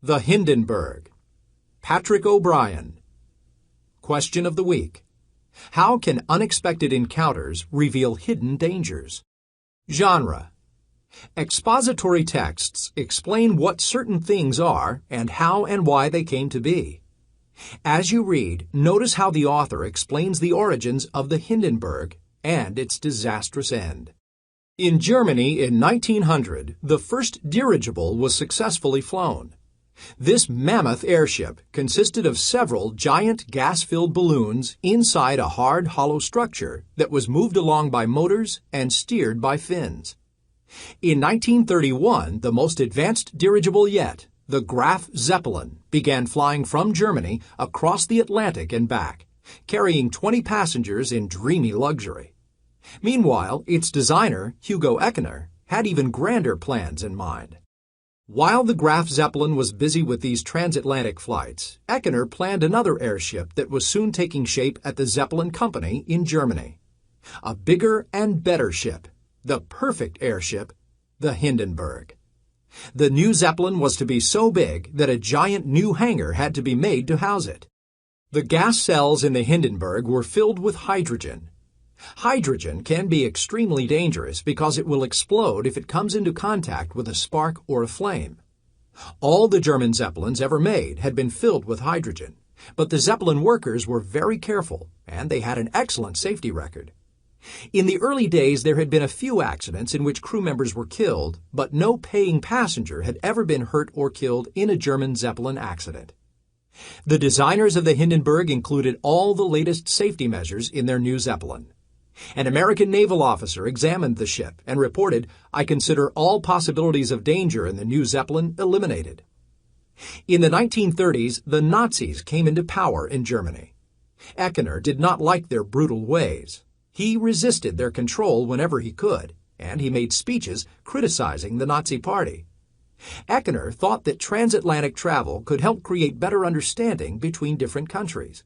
The Hindenburg. Patrick O'Brien. Question of the Week. How can unexpected encounters reveal hidden dangers? Genre. Expository texts explain what certain things are and how and why they came to be. As you read, notice how the author explains the origins of the Hindenburg and its disastrous end. In Germany in 1900, the first dirigible was successfully flown. This mammoth airship consisted of several giant gas-filled balloons inside a hard, hollow structure that was moved along by motors and steered by fins. In 1931, the most advanced dirigible yet, the Graf Zeppelin, began flying from Germany across the Atlantic and back, carrying 20 passengers in dreamy luxury. Meanwhile, its designer, Hugo Eckener, had even grander plans in mind. While the Graf Zeppelin was busy with these transatlantic flights, Eckener planned another airship that was soon taking shape at the Zeppelin Company in Germany. A bigger and better ship, the perfect airship, the Hindenburg. The new Zeppelin was to be so big that a giant new hangar had to be made to house it. The gas cells in the Hindenburg were filled with hydrogen. Hydrogen can be extremely dangerous because it will explode if it comes into contact with a spark or a flame. All the German Zeppelins ever made had been filled with hydrogen, but the Zeppelin workers were very careful, and they had an excellent safety record. In the early days, there had been a few accidents in which crew members were killed, but no paying passenger had ever been hurt or killed in a German Zeppelin accident. The designers of the Hindenburg included all the latest safety measures in their new Zeppelin. An American naval officer examined the ship and reported, "I consider all possibilities of danger in the new Zeppelin eliminated." In the 1930s, the Nazis came into power in Germany. Eckener did not like their brutal ways. He resisted their control whenever he could, and he made speeches criticizing the Nazi Party. Eckener thought that transatlantic travel could help create better understanding between different countries.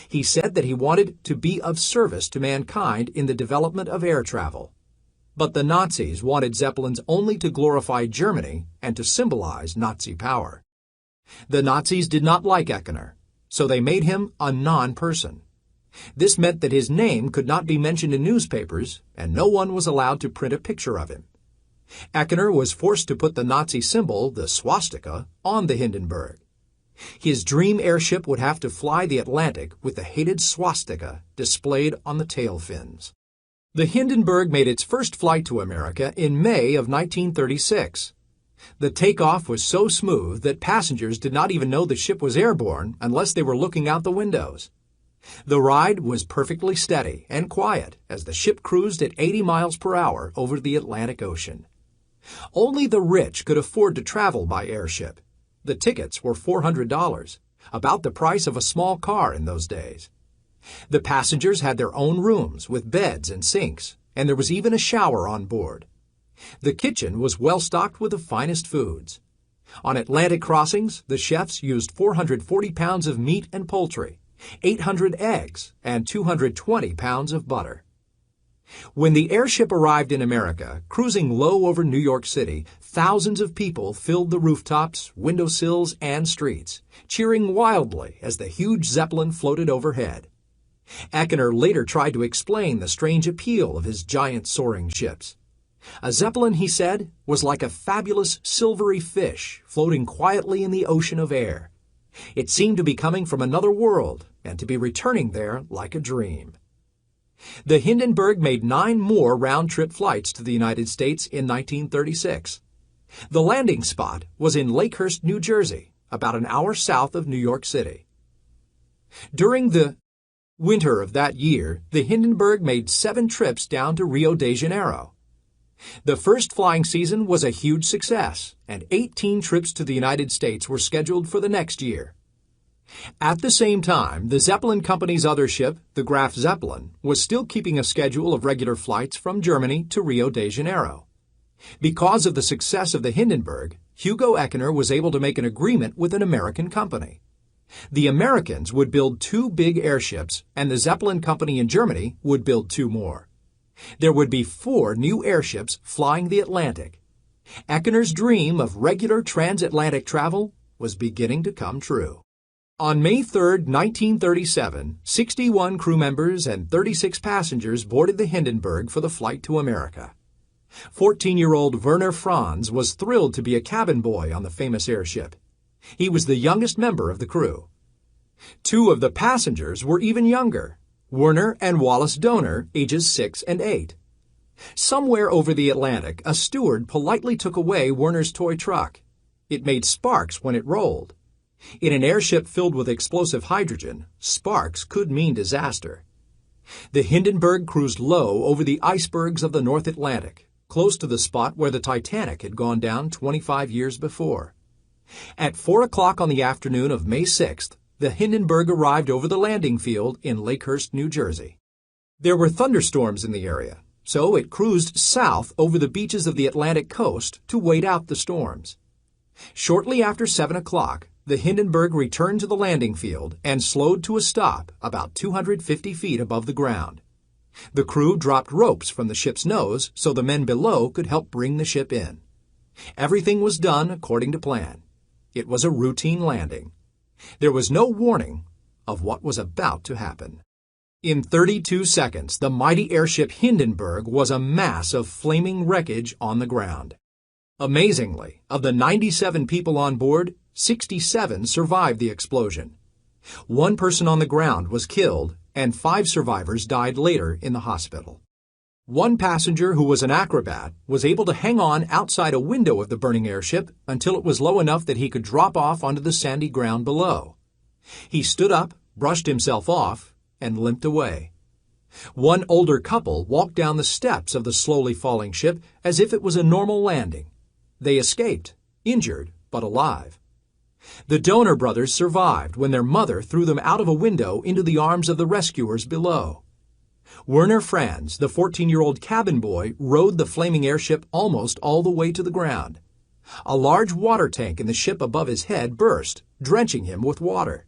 He said that he wanted to be of service to mankind in the development of air travel. But the Nazis wanted Zeppelins only to glorify Germany and to symbolize Nazi power. The Nazis did not like Eckener, so they made him a non-person. This meant that his name could not be mentioned in newspapers, and no one was allowed to print a picture of him. Eckener was forced to put the Nazi symbol, the swastika, on the Hindenburg. His dream airship would have to fly the Atlantic with the hated swastika displayed on the tail fins. The Hindenburg made its first flight to America in May of 1936. The takeoff was so smooth that passengers did not even know the ship was airborne unless they were looking out the windows. The ride was perfectly steady and quiet as the ship cruised at 80 miles per hour over the Atlantic Ocean. Only the rich could afford to travel by airship. The tickets were $400, about the price of a small car in those days. The passengers had their own rooms with beds and sinks, and there was even a shower on board. The kitchen was well stocked with the finest foods. On Atlantic crossings, the chefs used 440 pounds of meat and poultry, 800 eggs, and 220 pounds of butter. When the airship arrived in America, cruising low over New York City, thousands of people filled the rooftops, windowsills, and streets, cheering wildly as the huge Zeppelin floated overhead. Eckener later tried to explain the strange appeal of his giant soaring ships. A Zeppelin, he said, was like a fabulous silvery fish floating quietly in the ocean of air. It seemed to be coming from another world and to be returning there like a dream. The Hindenburg made 9 more round-trip flights to the United States in 1936. The landing spot was in Lakehurst, New Jersey, about an hour south of New York City. During the winter of that year, the Hindenburg made 7 trips down to Rio de Janeiro. The first flying season was a huge success, and 18 trips to the United States were scheduled for the next year. At the same time, the Zeppelin Company's other ship, the Graf Zeppelin, was still keeping a schedule of regular flights from Germany to Rio de Janeiro. Because of the success of the Hindenburg, Hugo Eckener was able to make an agreement with an American company. The Americans would build 2 big airships, and the Zeppelin Company in Germany would build 2 more. There would be 4 new airships flying the Atlantic. Eckener's dream of regular transatlantic travel was beginning to come true. On May 3, 1937, 61 crew members and 36 passengers boarded the Hindenburg for the flight to America. 14-year-old Werner Franz was thrilled to be a cabin boy on the famous airship. He was the youngest member of the crew. Two of the passengers were even younger, Werner and Wallace Donor, ages 6 and 8. Somewhere over the Atlantic, a steward politely took away Werner's toy truck. It made sparks when it rolled. In an airship filled with explosive hydrogen, sparks could mean disaster. The Hindenburg cruised low over the icebergs of the North Atlantic, close to the spot where the Titanic had gone down 25 years before. At 4 o'clock on the afternoon of May 6th, the Hindenburg arrived over the landing field in Lakehurst, New Jersey. There were thunderstorms in the area, so it cruised south over the beaches of the Atlantic coast to wait out the storms. Shortly after 7 o'clock, the Hindenburg returned to the landing field and slowed to a stop about 250 feet above the ground. The crew dropped ropes from the ship's nose so the men below could help bring the ship in. Everything was done according to plan. It was a routine landing. There was no warning of what was about to happen. In 32 seconds, the mighty airship Hindenburg was a mass of flaming wreckage on the ground. Amazingly, of the 97 people on board, 67 survived the explosion. One person on the ground was killed, and 5 survivors died later in the hospital. One passenger who was an acrobat was able to hang on outside a window of the burning airship until it was low enough that he could drop off onto the sandy ground below. He stood up, brushed himself off, and limped away. One older couple walked down the steps of the slowly falling ship as if it was a normal landing. They escaped, injured but alive. The Donor brothers survived when their mother threw them out of a window into the arms of the rescuers below. Werner Franz, the 14-year-old cabin boy, rode the flaming airship almost all the way to the ground. A large water tank in the ship above his head burst, drenching him with water.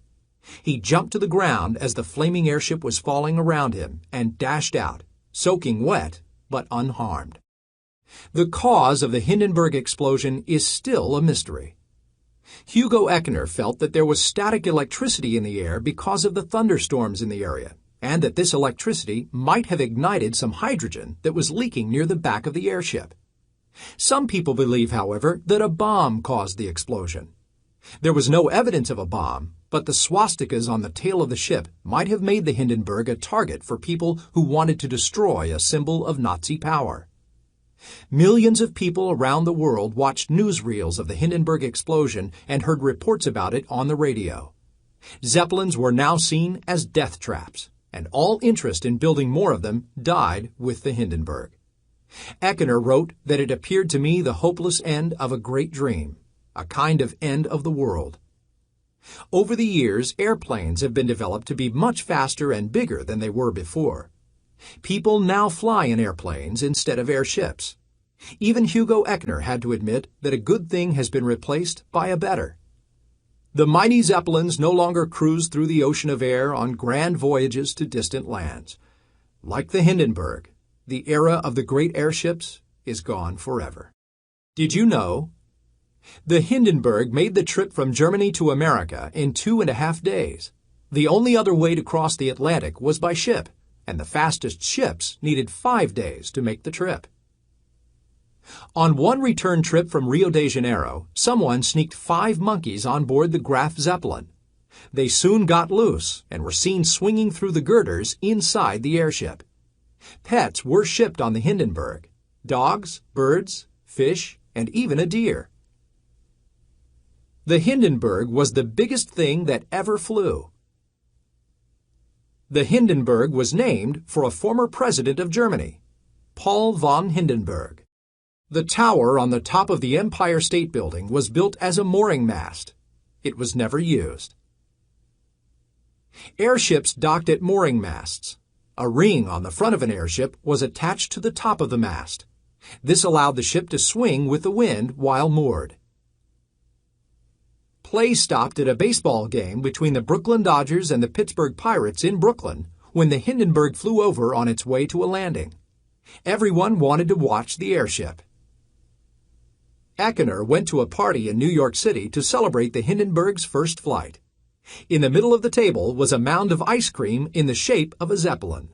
He jumped to the ground as the flaming airship was falling around him and dashed out, soaking wet but unharmed. The cause of the Hindenburg explosion is still a mystery. Hugo Echner felt that there was static electricity in the air because of the thunderstorms in the area, and that this electricity might have ignited some hydrogen that was leaking near the back of the airship. Some people believe, however, that a bomb caused the explosion. There was no evidence of a bomb, but the swastikas on the tail of the ship might have made the Hindenburg a target for people who wanted to destroy a symbol of Nazi power. Millions of people around the world watched newsreels of the Hindenburg explosion and heard reports about it on the radio. Zeppelins were now seen as death traps, and all interest in building more of them died with the Hindenburg. Echner wrote that it appeared to me the hopeless end of a great dream, a kind of end of the world. Over the years, airplanes have been developed to be much faster and bigger than they were before. People now fly in airplanes instead of airships. Even Hugo Echner had to admit that a good thing has been replaced by a better. The mighty Zeppelins no longer cruise through the ocean of air on grand voyages to distant lands. Like the Hindenburg, the era of the great airships is gone forever. Did you know? The Hindenburg made the trip from Germany to America in 2.5 days. The only other way to cross the Atlantic was by ship, and the fastest ships needed 5 days to make the trip. On one return trip from Rio de Janeiro, someone sneaked 5 monkeys on board the Graf Zeppelin. They soon got loose and were seen swinging through the girders inside the airship. Pets were shipped on the Hindenburg: dogs, birds, fish, and even a deer. The Hindenburg was the biggest thing that ever flew. The Hindenburg was named for a former president of Germany, Paul von Hindenburg. The tower on the top of the Empire State Building was built as a mooring mast. It was never used. Airships docked at mooring masts. A ring on the front of an airship was attached to the top of the mast. This allowed the ship to swing with the wind while moored. Play stopped at a baseball game between the Brooklyn Dodgers and the Pittsburgh Pirates in Brooklyn when the Hindenburg flew over on its way to a landing. Everyone wanted to watch the airship. Eckener went to a party in New York City to celebrate the Hindenburg's first flight. In the middle of the table was a mound of ice cream in the shape of a zeppelin.